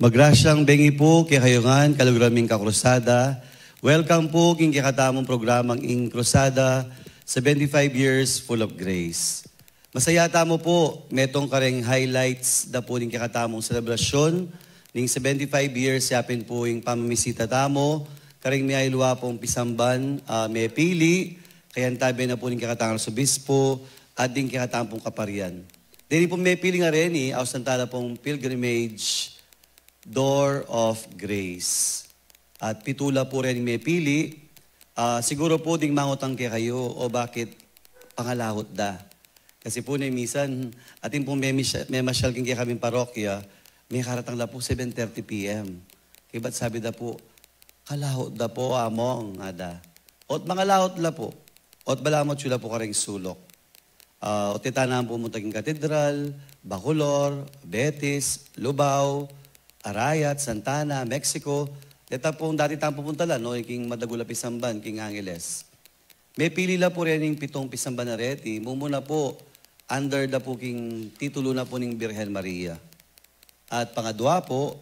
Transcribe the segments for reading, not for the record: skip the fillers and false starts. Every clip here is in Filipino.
Magrasyang bengi po kay kayungan kalugraming kakrusada. Welcome po king kikatamong programang ing krusada 75 years full of grace. Masayata mo po metong kareng highlights da po ning kikatamong selebrasyon ning 75 years yapin po ing pamamisita tamo kareng may luwa pong pisamban may pili kayan tabi na po ning kikatamong subispo at ding kikatamong kaparian. Dili po may pili nga rin ausantala pong pilgrimage Door of Grace. At pitula po rin may pili. Siguro po ding mangutang kay kayo o bakit pangalahot da. Kasi po na misan, ating po may masyal king kaming parokya, may karatang la po 7:30 p.m. Kaya ba't sabi da po, kalahot da po among nga da. Ot mga lahot la po. Ot balamot sila po kareng sulok. Ot itanaan po mo taging katedral, Bacolor, Betis, Lubao, Arayat, Santana, Mexico. Dito pong dati tayong pupunta lang, no? King Madagula Pisamban, King Angeles. May pili la po rin yung 7 pisamban na reti. Mumuna po, under da po king titulo na po ng Birhen Maria. At pangadwa po,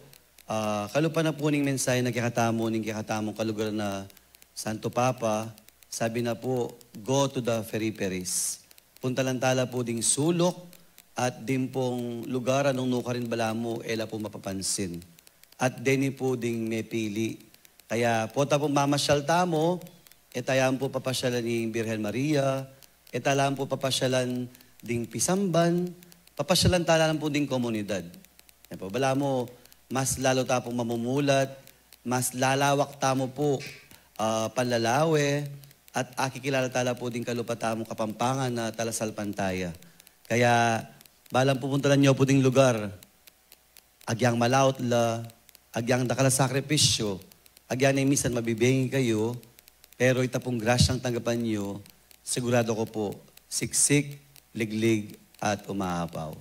kalupa na po ng mensahe na kikatamong kalugar na Santo Papa, sabi na po, go to the periperies. Punta lang tala po ding sulok, at din pong lugar anong nukarin bala mo, ela po mapapansin. At dini po ding may pili. Kaya po ta pong mamasyal tamo, etayan po papasyalan ni Birhen Maria, etalan po papasyalan ding Pisamban, papasyalan talan po ding komunidad. Yan po, bala mo, mas lalo ta pong mamumulat, mas lalawak tamo po panlalawe, at akikilala tala po ding kalupa tamo Kapampangan na talasal pantaya. Kaya, balang pupunta nyo po ding lugar, agyang malaot la, agyang dakala sakripisyo, agyang na misan mabibengi kayo, pero itapong grasyang tanggapan nyo, sigurado ko po, siksik, liglig, at umaapaw.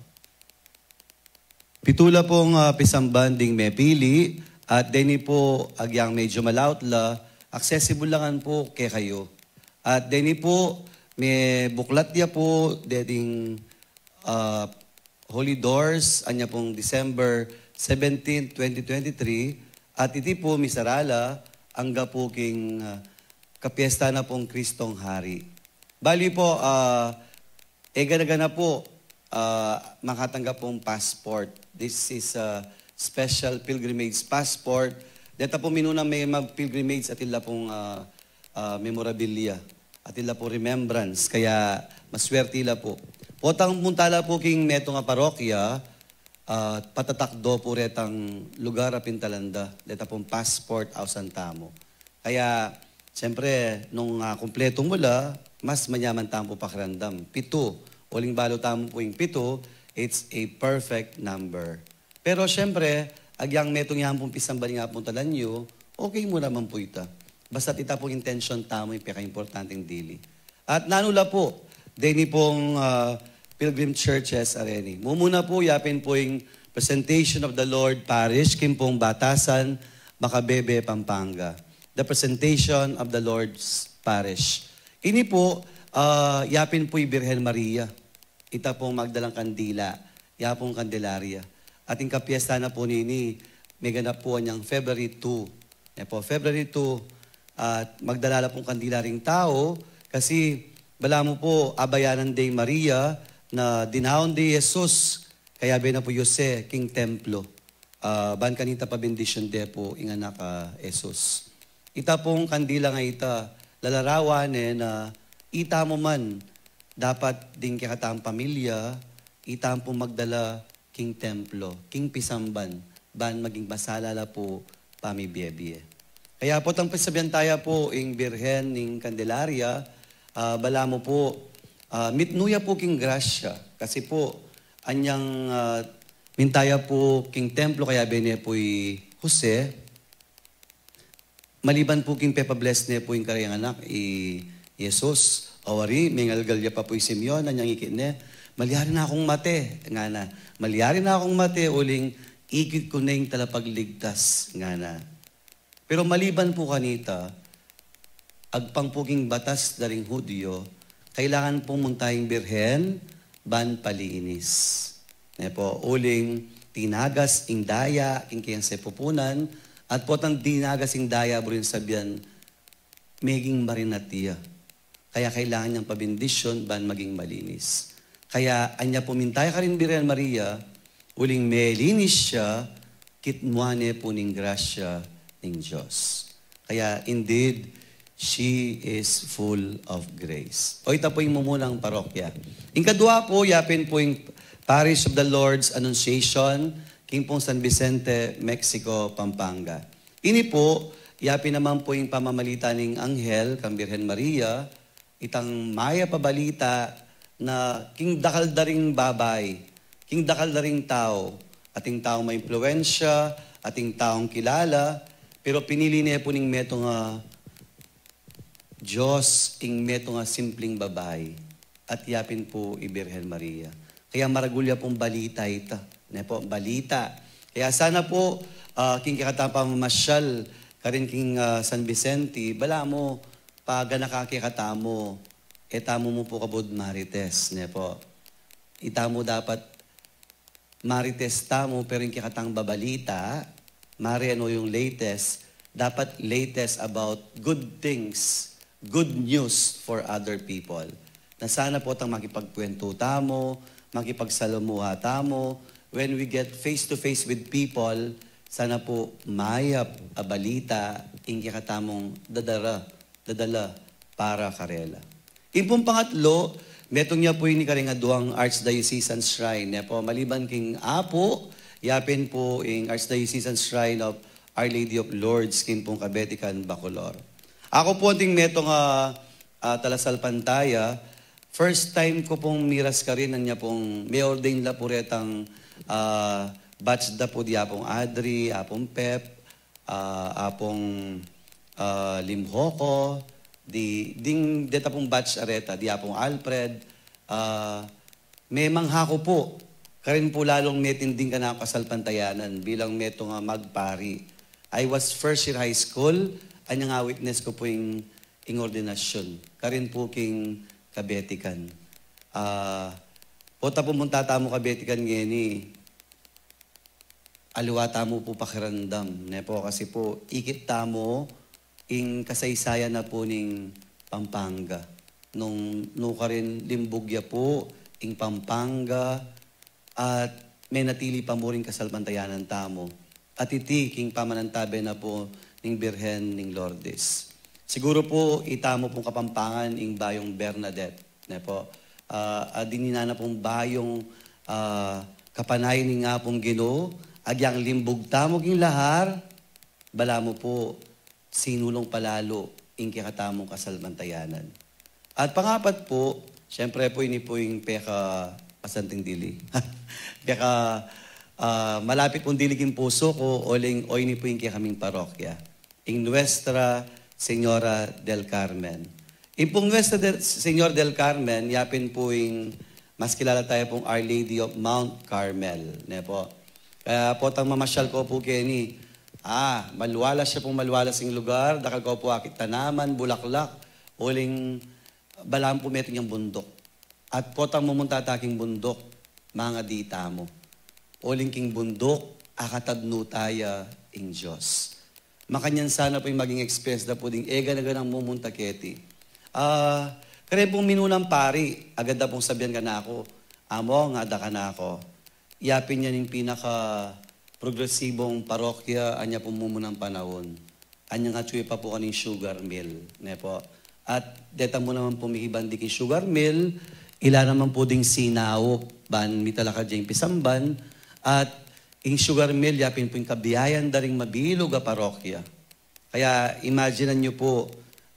Pitula pong pisamban ding may pili, at dini po agyang medyo malaot la, accessible langan po kay kayo. At dini po, may buklat niya po, dating Holy Doors, anya pong December 17, 2023, at iti po misarala, angga po king kapiesta na pong Kristong Hari. Bali po, gana po, makatanggap pong passport. This is a special pilgrimage passport. Dito po minuna may mag-pilgrimage at ila pong memorabilia, at ila po remembrance, kaya maswerte ila po. Potang muntala po king neto nga parokya, patatakdo po retang lugar a Pintalanda, deta pong passport ausan tamo. Kaya, siyempre, nung kumpletong mula, mas manyaman tamo po pakiramdam. 7, uling balo tamo po yung 7, it's a perfect number. Pero siyempre, agyang metong yan pong pisamban nga pong talan nyo, okay mo naman po ita. Basta ita pong intention tamo yung pinaka-importanting dili. At nanula po, dini pong Pilgrim Churches areni. Mumuna po, yapin po yung Presentation of the Lord Parish, Kimpong Batasan, Macabebe, Pampanga. The Presentation of the Lord's Parish. Ini po, yapin po yung Birhen Maria. Ita pong magdalang kandila, yapong Candelaria. Ating kapiesta na po nini, may ganap po niyang February 2. Yan po, February 2, at magdalala pong kandila ring tao, kasi bala mo po, Abayanan Day Maria, na dinahon di Jesus, kaya na po Jose, King Templo. Ban kanita pa bendisyon de po, inganak Jesus. Ita pong kandila nga ita, lalarawan na ita mo man, dapat ding kikatang pamilya, ita pong magdala King Templo, King Pisamban, ban maging basalala po, pamibiyebye. Kaya po tang pisabihan tayo po, ing Birhen, ing Candelaria, bala mo po, mitnuya po king grasya, kasi po, anyang mintaya po king templo, kaya bine po Jose, maliban po king Pepa Bless ne po yung karayang anak, Jesus, awari, may ngalgalya pa po Simeon, anyang ikit ne, malyari na akong mate, nga na, malyari na akong mate, uling ikit ko na yung talapagligtas, nga na. Pero maliban po kanita, agpang po king batas daring Hudyo, kailangan pong muntahing Birhen, ban paliinis. Po, uling tinagas ing daya, king kayang sepupunan, at potang tinagas ing daya, burin sabihan, maging marinatiya. Kaya kailangan niyang pabindisyon, ban maging malinis. Kaya, anya pumintay ka rin, Birhen Maria, uling melinis siya, kitmuane po ning grasya ning Diyos. Kaya, indeed, she is full of grace. O ita po yung mumunang parokya. Ing kadua po, yapin po yung Parish of the Lord's Annunciation, King pong San Vicente, Mexico, Pampanga. Ini po, yapin naman po yung pamamalita ng Anghel, kang Birhen Maria, itang maya pabalita na king dakaldaring babay, king dakaldaring tao, ating taong may impluensya, ating taong kilala, pero pinili niya po ning meto nga Diyos, ing meto nga simpleng babay, at yapin po Birhen Maria. Kaya maragulya pong balita ita. Ne po, balita. Kaya sana po, king kikatapa mamasyal, karin king San Vicente, bala mo, pag nakakikatamo, etamo mo po kabod marites. Ne po. Itamo dapat marites tamo, pero yung kikatang babalita, mari ano yung latest, dapat latest about good things, good news for other people. Na sana po tang makipagkwento tamo, makipagsalamuha tamo. When we get face-to-face with people, sana po mayap a balita, ingki katamong dadala para karela. Impong pangatlo, metong niya po yung karing aduang Archdiocesan Shrine. Po, maliban king Apo, yapin po yung Archdiocesan Shrine of Our Lady of Lourdes, king pong Kabetikan, Bacolor. Ako po ating metong talasal pantaya. First time ko pong miras ka rin, niya pong may ordain la po retang batch da po di apong Adri, apong Pep, apong Limhoko, ding deta pong batch areta, di apong Alfred, may manghako po, karin po lalong netinding ka na kasalpantayanan bilang meto nga magpari. I was first year high school, anya nga witness ko po yung ordinasyon. Karin po king Kabetikan. Pota pumunta tamo Kabetikan ngeni, aliwata mo po pakiramdam. Ne po, kasi po, ikit tamo, ing kasaysayan na po ning Pampanga. Nung ka rin limbugya po, ing Pampanga, at may natili pa mo rin kasalbantayanan tamo. At iti, king pamanantabe na po ning Birhen ning Lourdes. Siguro po, itamo pong Kapampangan ing bayong Bernadette. Ne po, dinina na pong bayong kapanay ni nga pong Ginoo, agyang limbog tamo king lahar, bala mo po, sinulong palalo, ing kikatamong kasalbantayanan. At pangapat po, syempre po ini po yung peka pasanting dili. Peka malapit pong diligin puso ko, o ini po yung kaming parokya. Ing Nuestra Señora del Carmen. Ipong Nuestra Señor del Carmen, yapin po yung mas kilala tayo pong Our Lady of Mount Carmel. Ne po. Kaya po tang mamasyal ko po kini, maluwalas siya pong maluwalas yung lugar, dakal ko po akit tanaman, bulaklak, uling balaan po meto niyang bundok. At po tang mumunta taking bundok, mga dita mo. Uling king bundok, akatadno taya ing Diyos. Makanyan sana po yung maging experience na po ding ega na ganang mumunta keti. Kaya pong minunang pari, agad na pong sabihan ka na ako, amo nga da ka na ako. Yapin niya ng pinaka-progresibong parokya, anya po mumunang panahon. Anya nga tsuy pa po kaning sugar mill. Ne po. At deta mo naman pumihibandi king sugar mill, ila naman po ding sinaw, ban mitalaka diyang pisamban, at ing sugar mill, yapin po yung kabiyayan daring mabilog a parokya. Kaya imagine nyo po,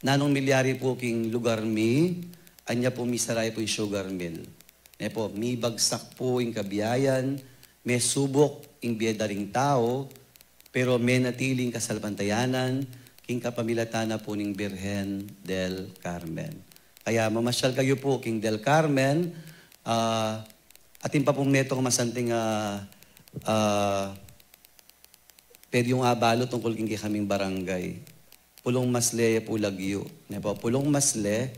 nanong milyari po king lugar mi, anya po misaray po yung sugar mill. Ne po, mi bagsak po yung kabiyayan, may subok yung biyadaring tao, pero may natiling kasalbantayanan, king kapamilatana po ning Birhen del Carmen. Kaya mamasyal kayo po king del Carmen, atin pa pong netong masanting pwede yung abalo tungkol king kaming barangay. Pulong Masle po lagyo. Ne po, Pulong Masle,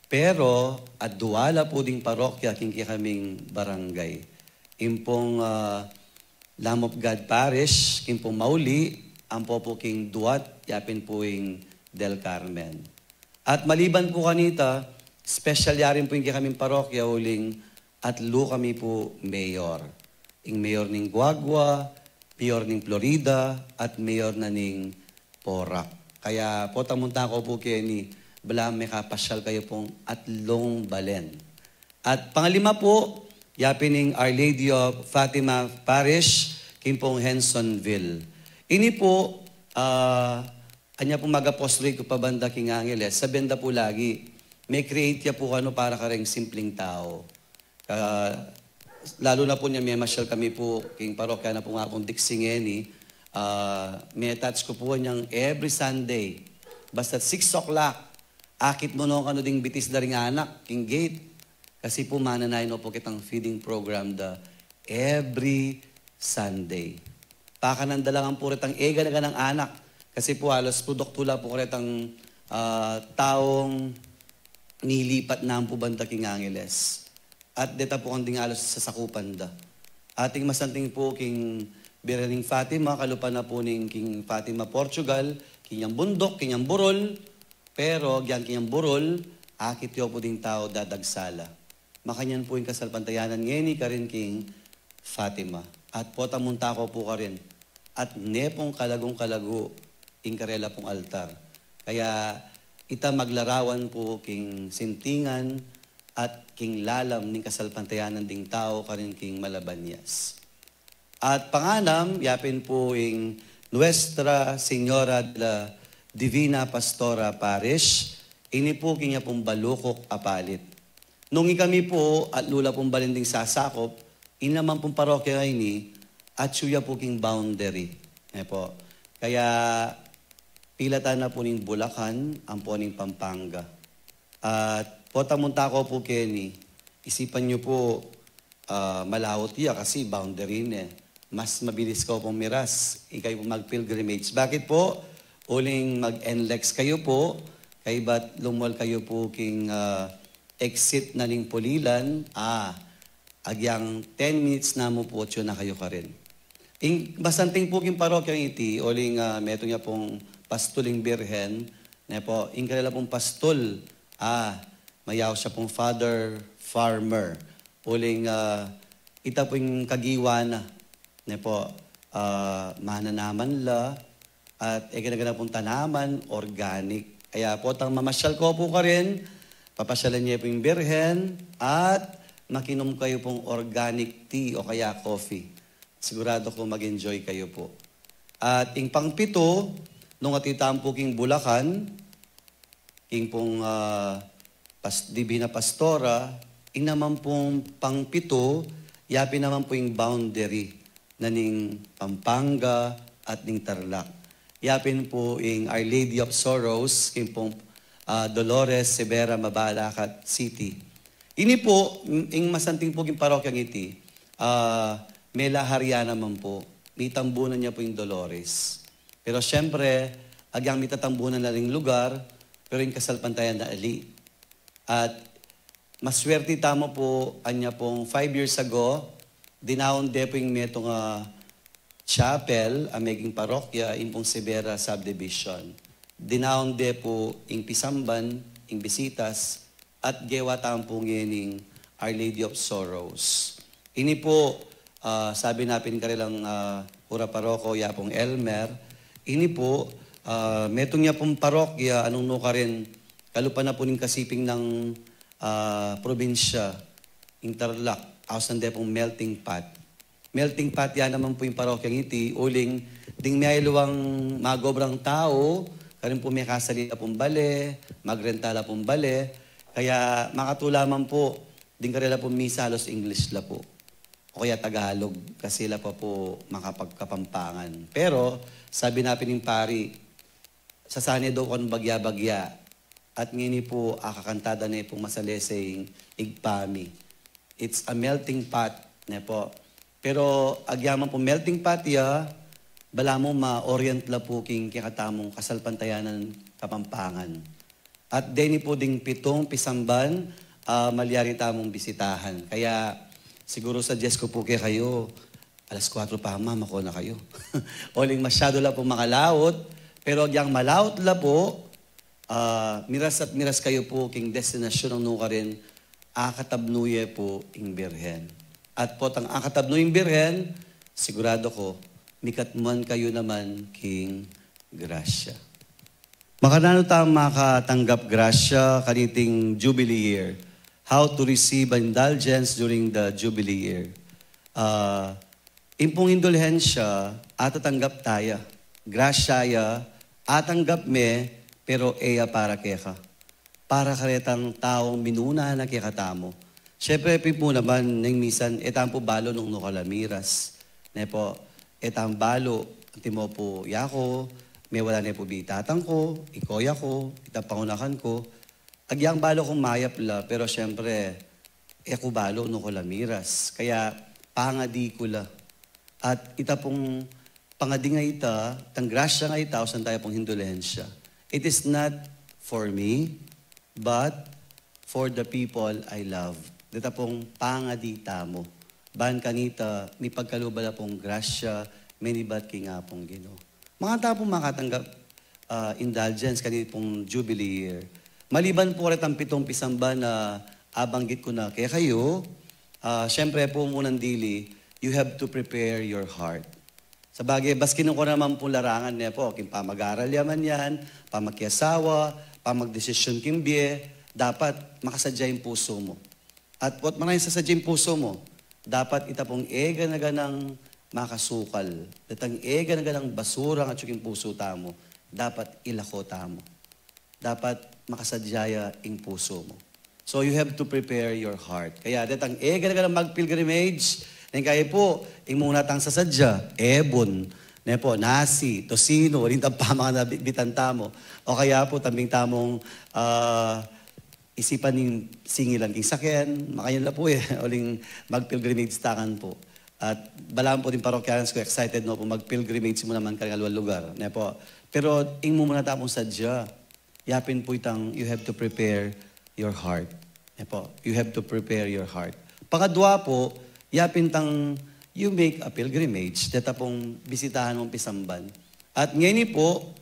pero at duwala po ding parokya king kaming barangay. Impong Lamb of God Parish, king po Mauli, ang po king Duat, yapin po yung Del Carmen. At maliban po kanita, special yarin po yung kaming parokya, uling at lu kami po mayor. Yung mayor ng Guagua, mayor ng Florida, at mayor na ng Porac. Kaya po tamunta ko po kayo ni bala may kapasyal kayo pong Atlong Balen. At pangalima po, yapin ng Our Lady of Fatima Parish, king pong Hensonville. Ini po, anya po mag-apostolate ko pabanda king Angeles, sa benda po lagi, may create ya po ano para kareng simpleng tao. Lalo na po niya, may masyal kami po, king parokya na po nga pong Dixingeni, may attach ko po niyang every Sunday, basta 6 o'clock, akit mo nung ano ding bitis na ring anak, king gate, kasi po mananayin no po kitang feeding program the every Sunday. Pakanandalangan po ritang ega na ng anak, kasi po halos produktula po ritang taong nilipat na po banda king Angeles. At deta po kanding alos sa sakupan da. Ating masanting po king Biraling Fatima, kalupa na po ning king Fatima Portugal, kinyang bundok, kinyang burol, pero gyan kinyang burol, akit yo po ding tao dadagsala. Makanyan po yung kasalpantayanan ngeni karin king Fatima. At po tamunta ko po ka rin. At nepong kalagong-kalago, ing karela pong altar. Kaya ita maglarawan po king sintingan at king lalam ning kasalpantayanan ding tao karin king Malabanyas. At panganam, yapin po ing Nuestra Señora de la Divina Pastora Parish, ini po kinya pong balukok apalit. Nung kami po at lula pong balinding sasakop, inaman pong parokya ini, at suya po king boundary. Po. Kaya pilatan na po ning Bulacan, ang po ning Pampanga. At po tamunta ko po Kenny, isipan nyo po malawot iya kasi boundary na. Mas mabilis ko pong miras, ikay po mag-pilgrimage. Bakit po? Uling mag-NLEX kayo po, kay ba't lumwal kayo po king exit na ning Pulilan, agyang 10 minutes na mo po, na kayo ka rin. Basanting po king parokyang iti, uling meto niya pong pastuling birhen, na po, ing kanila pong pastol, mayaw siya pong father farmer. Uling ita po yung kagiwana, na po, mananaman la, at ikinagana pong tanaman, organic. Kaya po, tang mamasyal ko po ka rin, papasyalan niya po yung birhen, at makinom kayo pong organic tea o kaya coffee. Sigurado ko mag-enjoy kayo po. At ing pangpito, nung atitaan po king Bulacan, king pong Divina Pastora, ing naman pong pangpito, yapi naman po yung boundary na ning Pampanga at ning Tarlac. Yapin po yung Our Lady of Sorrows, king pong Dolores Severa, Mabalacat City. Ini po, yung masanting po yung parokyang iti, may laharya naman po. May tambunan niya po yung Dolores. Pero syempre, agyang may tatambunan na ring lugar, pero yung kasalpantayan na ali. At maswerte tamo po, anya pong 5 years ago, dinaon de po yung metong chapel, ameging parokya, yung pong Severa Subdivision. Dinaon de po yung Pisamban, yung bisitas, at gewa tampong yening Our Lady of Sorrows. Ini po, sabi natin kanilang Hura Paroko, yapong Elmer, ini po, metong niya pong parokya, anong no ka rin, kalupa na po ning kasiping ng probinsya, yung Tarlac, ausan de pong melting pot. Melting pot yan naman po yung parokyang iti, uling, ding may luwang magobrang tao, karin po may kasalita pong bale, magrentala pong bale, kaya makatulaman po, din karela po misa halos English la po. O kaya Tagalog, kasi la pa po makapagkapampangan. Pero, sabi natin ng pari, sasani daw kon bagya-bagya, at ngini po, akakantada na pong masaleseng igpami. It's a melting pot, na po. Pero, agyaman po melting pot ya, bala mo ma-orient la po king kikatamong kasalpantayanan kapampangan. At deni po ding 7 Pisamban, malyari tamong bisitahan. Kaya siguro suggest ko po kayo, Alas 4 pa, ma'am, ako na kayo. Oling masyado la po makalaot, pero yang malaot la po, miras at miras kayo po king destinasyon ng nuka rin, akatabnuye po ing birhen. At po tang akatabnuyeng birhen, sigurado ko, mikatman kayo naman king grasya. Makanano tayo makatanggap grasya kaniting Jubilee year? How to receive indulgence during the Jubilee year? Impong indulhensya, atatanggap tayo. Grasyaya, atanggap me, pero eya para keka. Para karetang taong minuna na kekatamo. Siyempre, po naman, nang misan, etang po balo nung nukalamiras. Ne po, etang balo, timo po yako, may wala na po bitatang ko, ikoya ko, itapangunakan ko. Agyang balo kong mayap la, pero siyempre, eko balo nukalamiras. Kaya, pangadi ko la. At ita pong pangadi nga ita, tang grasya nga ita, o saan tayo pong hindulensya. It is not for me, but for the people I love. Dita pong pangadita mo. Ban kanita, may pagkalubala pong grasya, minibat ki nga pong Ginoo. Mga tapong makatanggap indulgence kanito pong Jubilee year. Maliban po rin ang 7 pisamba na abanggit ko na kaya kayo, syempre po munang dili, you have to prepare your heart. Sa bagay, baskin ko naman po larangan niya po, king pamag-aral yaman yan, pamagkiasawa, pamagdesisyon kimbye, dapat makasadya yung puso mo. At what man sa sadya yung puso mo, dapat itapong ega na ganang makasukal. Datang ega na ganang basura at yung puso tamo, dapat ilako tamo. Dapat makasadyaya yung puso mo. So you have to prepare your heart. Kaya datang ega na ganang mag-pilgrimage, nang kaya po, yung muna tang sasadya, ebon, ne po, nasi, tosino, rin pa mga nabitanta mo. O kaya po, tambing tamong isipan ng singilan king sakyan, makayan la po uling mag-pilgrimage takan po. At balaan po din parokyalans ko, excited no po, mag-pilgrimage mo naman kang lugar. Ne po. Pero, ing mo muna tapong sadya, yapin po itang, you have to prepare your heart. Ne po, you have to prepare your heart. Pangadwa po, yapin tang you make a pilgrimage, deta pong bisitahan mong pisamban. At ngayon po,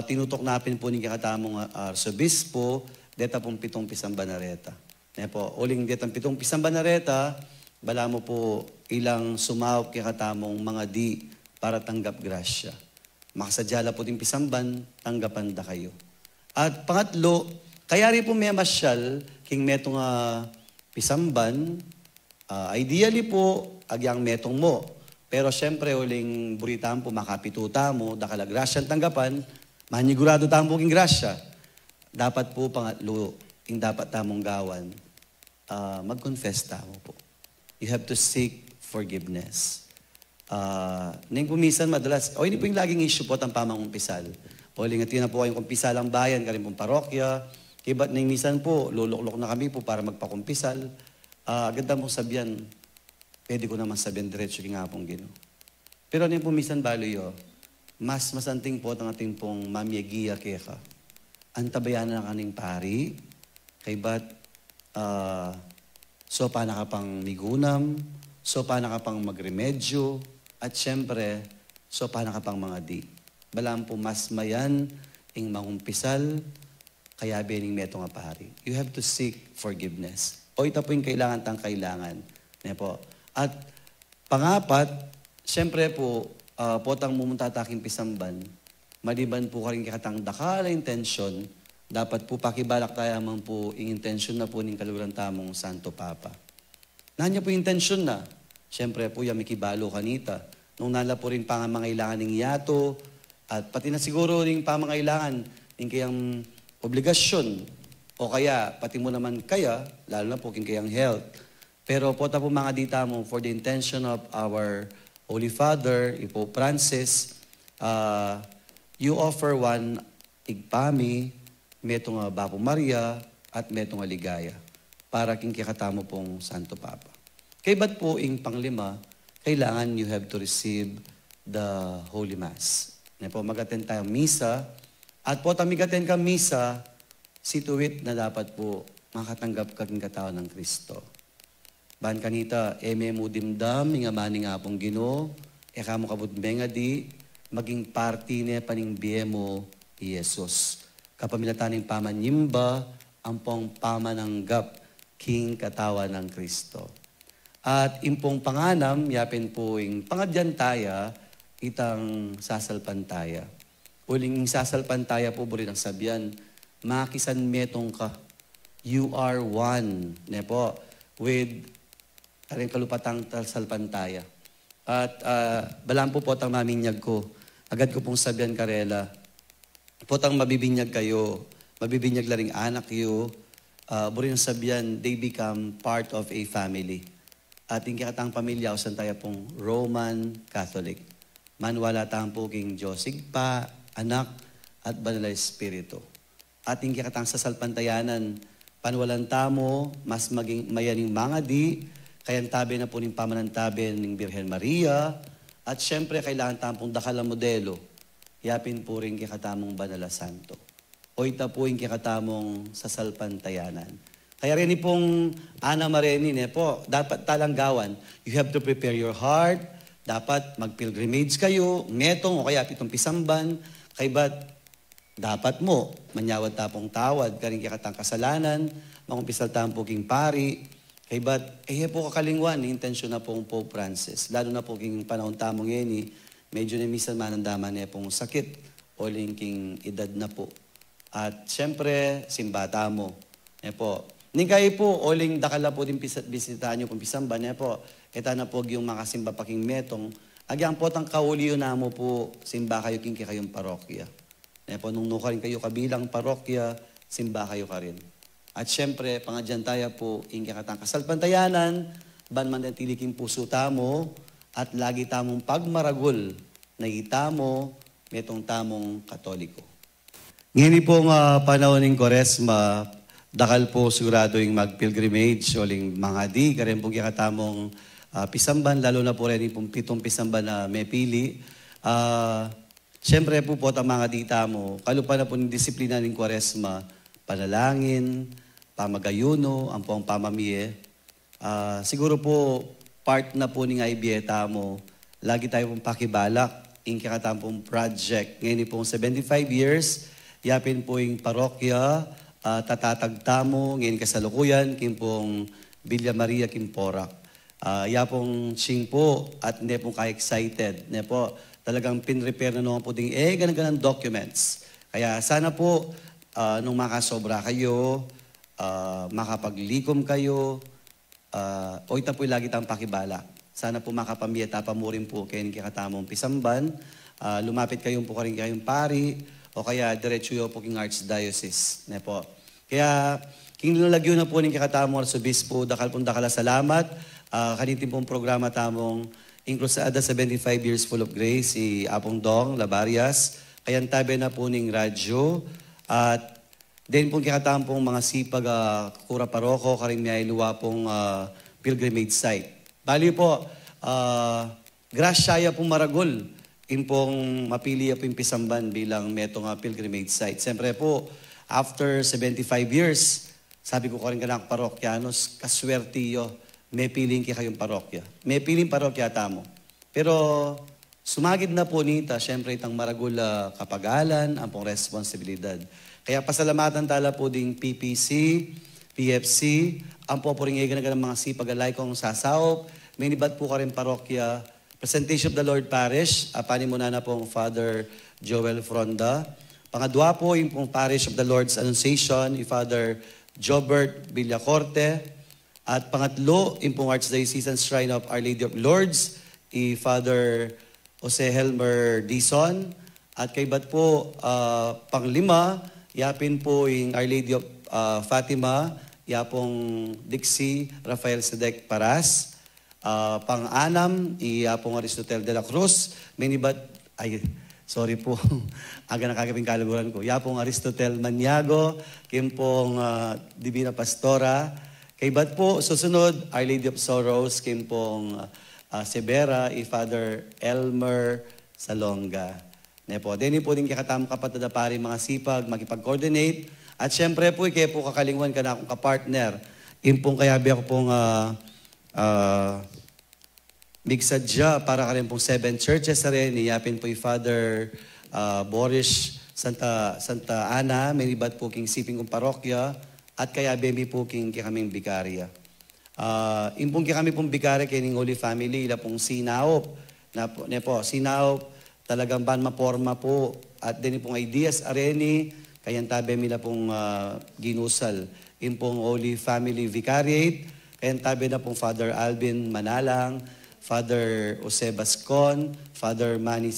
tinutok napin po ni kakatamong arsobispo, deta pong 7 pisamban na reta. Ne po, uling detang 7 pisamban na reta, bala mo po ilang sumawag kakatamong mga di para tanggap grasya. Makasadyala po din pisamban, tanggapan da kayo. At pangatlo, kaya rin po may masyal, king metong pisamban, ideally po, agyang metong mo. Pero syempre, uling buritaan po, makapituta mo, dakala grasya tanggapan, manigurado tamo king grasya. Dapat po, pangatlo, yung dapat tamong gawan, mag-confess tamo po. You have to seek forgiveness. Nang pumisan madalas, hindi po yung laging issue po ang pamangumpisal. O lingat yun na po kayong kumpisal ang bayan, karin pong parokya. Kaya ba't nang misan po, luluklok na kami po para magpakumpisal. Ganda mong sabihan, pwede ko naman sabihan diretso nga pong Ginoo. Pero nang pumisan baloy, mas masanting po ang ating pong mamyagiya kaya ka. Antabayan na kaning pari, kay ba't so paano ka pang migunam, so paano ka pang magremedyo, at syempre, so paano ka pang mga di. Balaan po mas mayan, ing mangumpisal, kaya bining meto nga pari. You have to seek forgiveness. O ito po yung kailangan tang kailangan. Ne po. At pangapat, syempre po, potang mumunta taking pisamban, maliban po ka rin kakatang dakala intensyon, dapat po pakibalak tayo man po yung intensyon na po ng kaluran tamong Santo Papa. Nanya po yung intensyon na. Siyempre po yung mikibalo kanita. Nung nala po rin pangangailangan ng yato, at pati na siguro rin pangangailangan ng kayang obligasyon. O kaya, pati mo naman kaya, lalo na po king kayang health. Pero po ta po mga dita mo, for the intention of our Holy Father, Pope Francis, you offer one igpami, metong Bapo Maria, at metong ligaya, para king kikatamo pong Santo Papa. Kay ba't po ing panglima, kailangan you have to receive the Holy Mass. Ne po, mag-attend tayo misa, at po tamigaten ka misa, situwit na dapat po makatanggap ka king katao ng Kristo. Ban kanita, eme mo dimdam, nga mani nga pong Ginoo, eka mo kabudmenga di, maging party ne paning biye mo, Yesus. Kapamilataning pamanyimba, ang pong pamananggap, king katawan ng Kristo. At impong panganam, yapin po yung pangadyantaya, itang sasalpantaya. Uling sasalpantaya po buri ng sabyan, makisan metong ka. You are one, ne po, with aring kalupatang salpantaya. At balang po potang maminyag ko, agad ko pong sabyan karela, potang mabibinyag kayo, mabibinyag laring anak kayo, buri ng sabyan, they become part of a family. At yung katang pamilya, usan tayo pong Roman Catholic. Manwala tang po king Diyos, Sigpa, Anak, at Banal na Espiritu. At yung katang sasalpantayanan, panwalan tamo, mas maging mayaning mga di, kayang tabi na po ng pamanantabi ng Birhen Maria, at syempre kailangan tampong dakalang modelo, yapin po rin kikatamong Banal na Santo. O ita po yung kikatamong sasalpantayanan. Kaya rin pong Ana Marenin, po, dapat talanggawan. You have to prepare your heart. Dapat mag-pilgrimage kayo, metong o kaya pitong pisamban. Kay ba't dapat mo, manyawad tapong tawad, karing kikatang kasalanan, mangumpisal tapong king pari. Kay ba't, po kakalingwan, intensyon na pong Pope Francis. Lalo na po king panahon tamong yun, medyo na misan manandaman niya pong sakit o king edad na po. At syempre, simbata mo. Po, ning kayo po, oling dakala po din bisitahan nyo kung pisamban niya po. Kita na po yung makasimba paking metong. Agyang po tang kauliyo na mo po, simba kayo king kayong parokya. Po, nung nuka rin kayo kabilang parokya, simba kayo ka rin. At syempre, pangadyan tayo po, ing katang kasalpantayanan, ban man ang tiliking puso tamo, at lagi tamong pagmaragul, na itamo, metong tamong katoliko. Ngayon pong panahon ng Koresma, dakal po sigurado yung mag-pilgrimage o ling mga di, karen po kikatamong pisamban, lalo na po rin yung pitong pisamban na may pili. Siyempre po po ang mga dita mo, kalupa na po ng disiplina ng Kwaresma, panalangin, pamagayuno, ang pong pamamiye. Siguro po, part na po ng IBETA mo, lagi tayo pong pakibalak, yung kakatampong project. Ngayon pong 75 years, yapin po yung parokya, tatatagtamo, ngayon kasalukuyan, kim pong Villa Maria Kimporak. Yapong ching po at hindi po ka-excited. Hindi po, talagang pin-repair na naman po din, ganang documents. Kaya sana po, nung makasobra kayo, makapaglikom kayo, o ita po lagi tayong pakibala. Sana po makapamiyata pa mo rin po kayo ng kikatamong pisamban, lumapit kayong po karing kayong pari, o kaya diretso yo po king Archdiocese. Ne po. Kaya, king nalagyo na po ng kikatamong Arsobispo, dakal dakala salamat. Kanitin pong programa tamong Inclusada 75 Years Full of Grace, si Apong Dong Labarias. Kaya tabi na po ng radyo. At din pong kikatampong mga sipag kura paroko, karing may luwa pong pilgrimage site. Bali po, grasyaya pong maragol. In pong mapili po yung pisamban bilang metong pilgrimage site. Siyempre po, after 75 years, sabi ko rin ka ng parokyanos, kaswertiyo, may piling kayong parokya. May piling parokya tamo. Pero sumagid na po nita, siyempre itang maragul kapagalan, ang pong responsibilidad. Kaya pasalamatan tala po ding PPC, PFC, ang po po rin ng mga sipag-alay kong sasawop, may nibat po ka rin parokya, Presentation of the Lord Parish, panin muna na pong Father Joel Fronda. Pangadwa po yung pong Parish of the Lord's Annunciation, yung Father Jobert Villacorte. At pangatlo, yung pong Archdiocesan Shrine of Our Lady of Lourdes, yung Father Jose Helmer Dizon. At kay bat po, panglima, yapin po yung Our Lady of Fatima, yapong Dixie Rafael Sedek Paras. Pang-anam, iyapong Aristotel de la Cruz, minibat, sorry po, aga nakakaping kalaguran ko. Yapong Aristotel Maniago, kimpong Divina Pastora. Kay bat po, susunod, Our Lady of Sorrows, kimpong Severa, Father Elmer Salonga. Nepo, deni po din kakatamang kapatid na pari mga sipag, makipag-coordinate. At syempre po, kaya po kakalingwan ka na akong kapartner. Impong kayabi ako pong Migsadya para ka rin pong 7 churches na rin. Niyapin po yung Father Boris Santa Ana, may ribat po king siping kong parokya, at kaya bemi po king kaming bikarya. Impong kami pong bikarya kay ning Holy Family, ila pong sinaop, sinaop, talagang ban maporma po, at din pong ideas areni, kaya tabi nila pong ginusal. Impong Holy Family Vicariate, kaya tabi na pong Father Alvin Manalang, Father Jose Bascon, Father Manny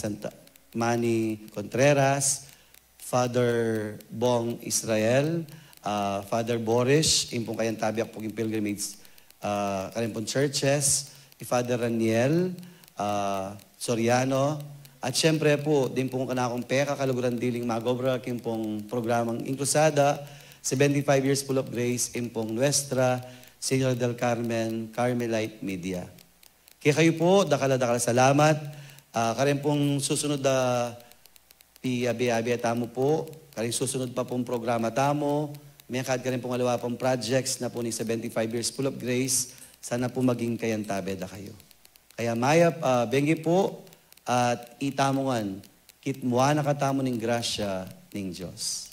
Contreras, Father Bong Israel, Father Boris, impong kayang tabi ako pong pilgrimage, kayang pong churches, Father Raniel, Soriano, at syempre po, din pong kanakong peka, kaluguran diling magobra, impong programang Inclusada, 75 Years Full of Grace, impong Nuestra, Señor del Carmen, Carmelite Media. Kaya kayo po, dakala salamat. Karin pong susunod na piabi-abi tamo po. Karin susunod pa pong programa tamo. May karin pong alawa pong projects na po ni 75 Years Full of Grace. Sana po maging kayantabe na kayo. Kaya mayap, bengi po at itamongan. Kitmuha na katamo ng grasya ng Diyos.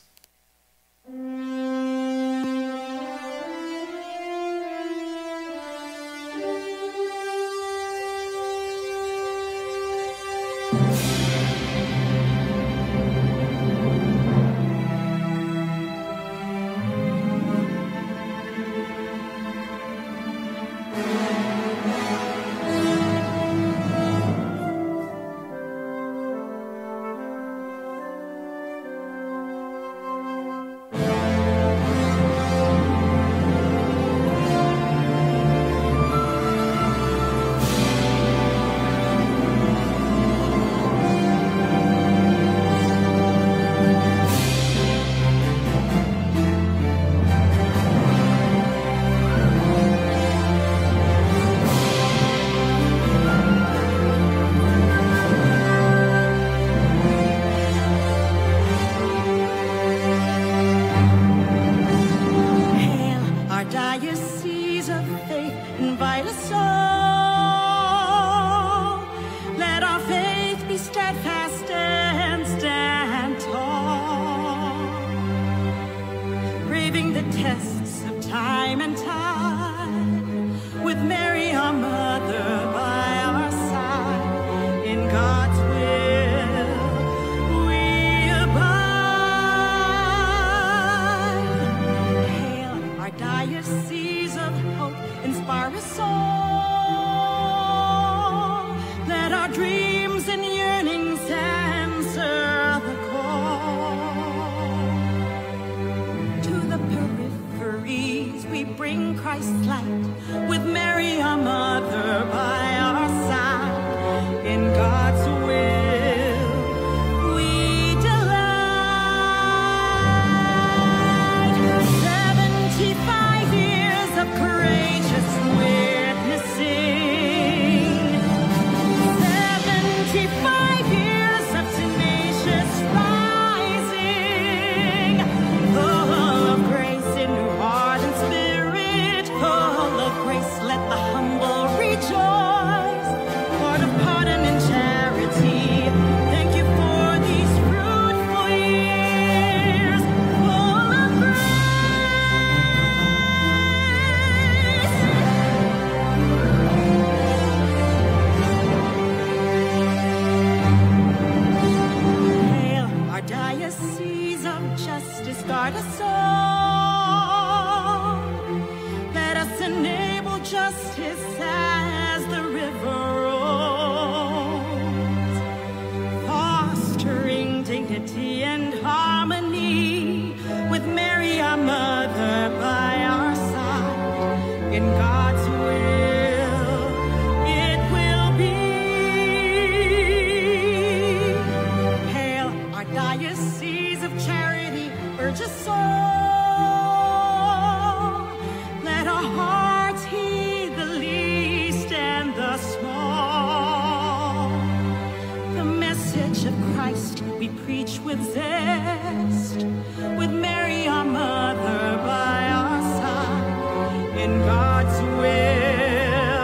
In God's will.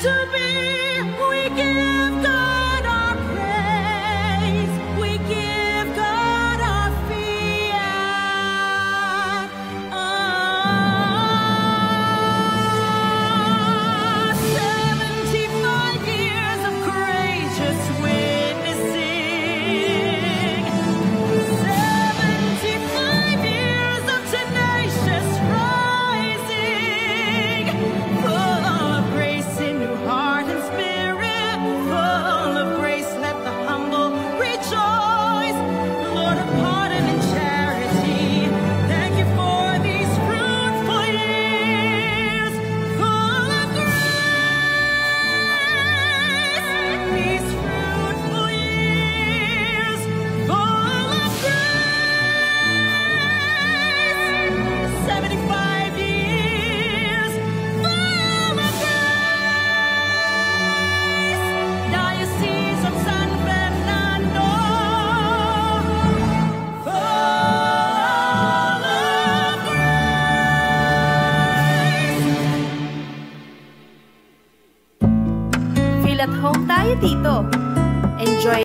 to be. We give God our praise. We give God our fiat. 75 years of courageous witnessing. 75 years of tenacious rising. Full of grace in your heart and spirit. Full of grace, let the humble rejoice. Lord of pardon and charity, thank you for these fruitful years. Full of grace, these fruitful years. Full of grace, 75 years. Full of grace, Diocese of San Fernando. Full of grace. Feel at home tayo dito. Enjoy